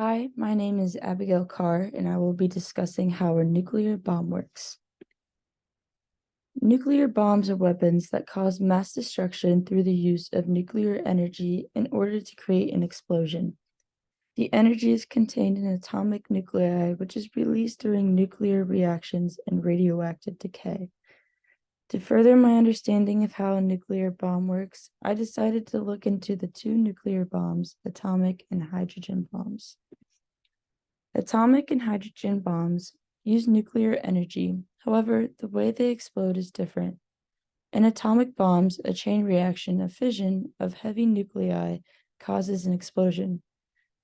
Hi, my name is Abigail Carr, and I will be discussing how a nuclear bomb works. Nuclear bombs are weapons that cause mass destruction through the use of nuclear energy in order to create an explosion. The energy is contained in atomic nuclei, which is released during nuclear reactions and radioactive decay. To further my understanding of how a nuclear bomb works, I decided to look into the two nuclear bombs, atomic and hydrogen bombs. Atomic and hydrogen bombs use nuclear energy. However, the way they explode is different. In atomic bombs, a chain reaction of fission of heavy nuclei causes an explosion.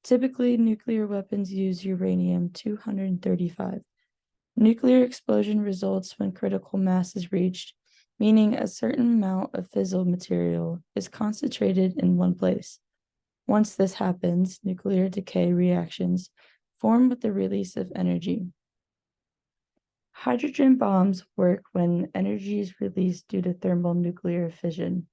Typically, nuclear weapons use uranium-235. Nuclear explosion results when critical mass is reached, meaning a certain amount of fissile material is concentrated in one place. Once this happens, nuclear decay reactions form with the release of energy. Hydrogen bombs work when energy is released due to thermal nuclear fission.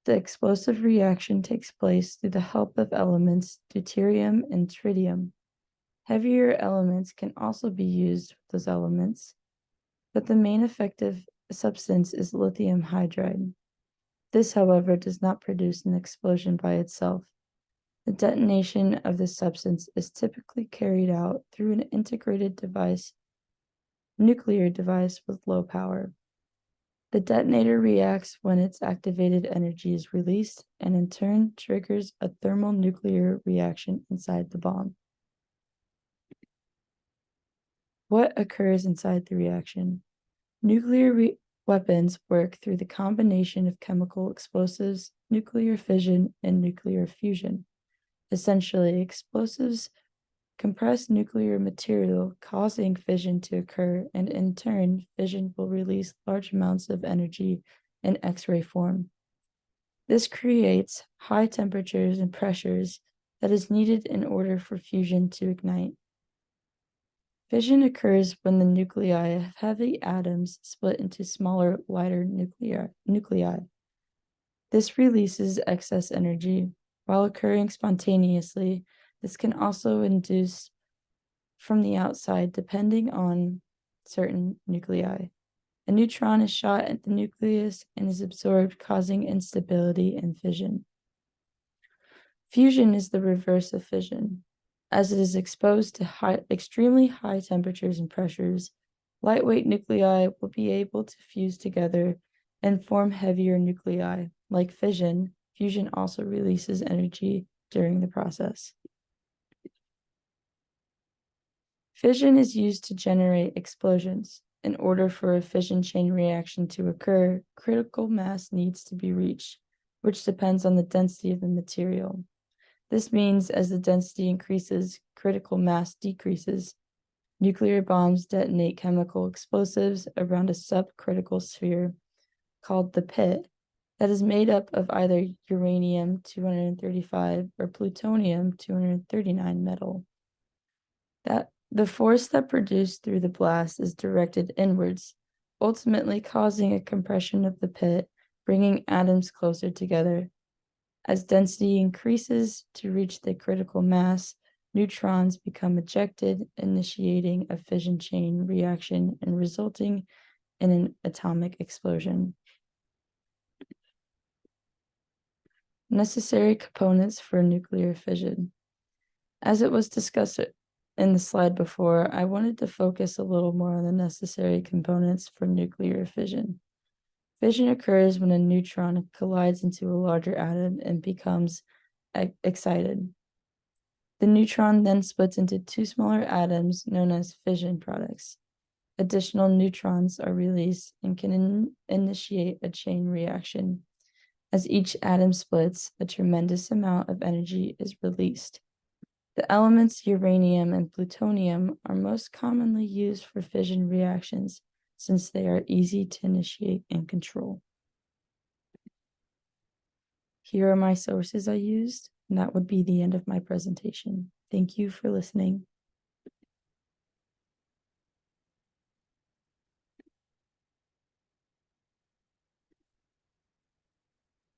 The explosive reaction takes place through the help of elements deuterium and tritium. Heavier elements can also be used with those elements, but the main effective substance is lithium hydride. This, however, does not produce an explosion by itself. The detonation of this substance is typically carried out through an integrated nuclear device with low power. The detonator reacts when its activated energy is released and in turn triggers a thermal nuclear reaction inside the bomb. What occurs inside the reaction? Nuclear weapons work through the combination of chemical explosives, nuclear fission, and nuclear fusion. Essentially, explosives compress nuclear material, causing fission to occur, and in turn, fission will release large amounts of energy in X-ray form. This creates high temperatures and pressures that is needed in order for fusion to ignite. Fission occurs when the nuclei of heavy atoms split into smaller, lighter nuclei. This releases excess energy. While occurring spontaneously, this can also induce from the outside depending on certain nuclei. A neutron is shot at the nucleus and is absorbed, causing instability and fission. Fusion is the reverse of fission. As it is exposed to extremely high temperatures and pressures, lightweight nuclei will be able to fuse together and form heavier nuclei. Like fission, fusion also releases energy during the process. Fission is used to generate explosions. In order for a fission chain reaction to occur, critical mass needs to be reached, which depends on the density of the material. This means as the density increases, critical mass decreases. Nuclear bombs detonate chemical explosives around a subcritical sphere called the pit that is made up of either uranium-235 or plutonium-239 metal. The force that produced through the blast is directed inwards, ultimately causing a compression of the pit, bringing atoms closer together. As density increases to reach the critical mass, neutrons become ejected, initiating a fission chain reaction and resulting in an atomic explosion. Necessary components for nuclear fission. As it was discussed in the slide before, I wanted to focus a little more on the necessary components for nuclear fission. Fission occurs when a neutron collides into a larger atom and becomes excited. The neutron then splits into two smaller atoms known as fission products. Additional neutrons are released and can initiate a chain reaction. As each atom splits, a tremendous amount of energy is released. The elements uranium and plutonium are most commonly used for fission reactions since they are easy to initiate and control. Here are my sources I used, and that would be the end of my presentation. Thank you for listening.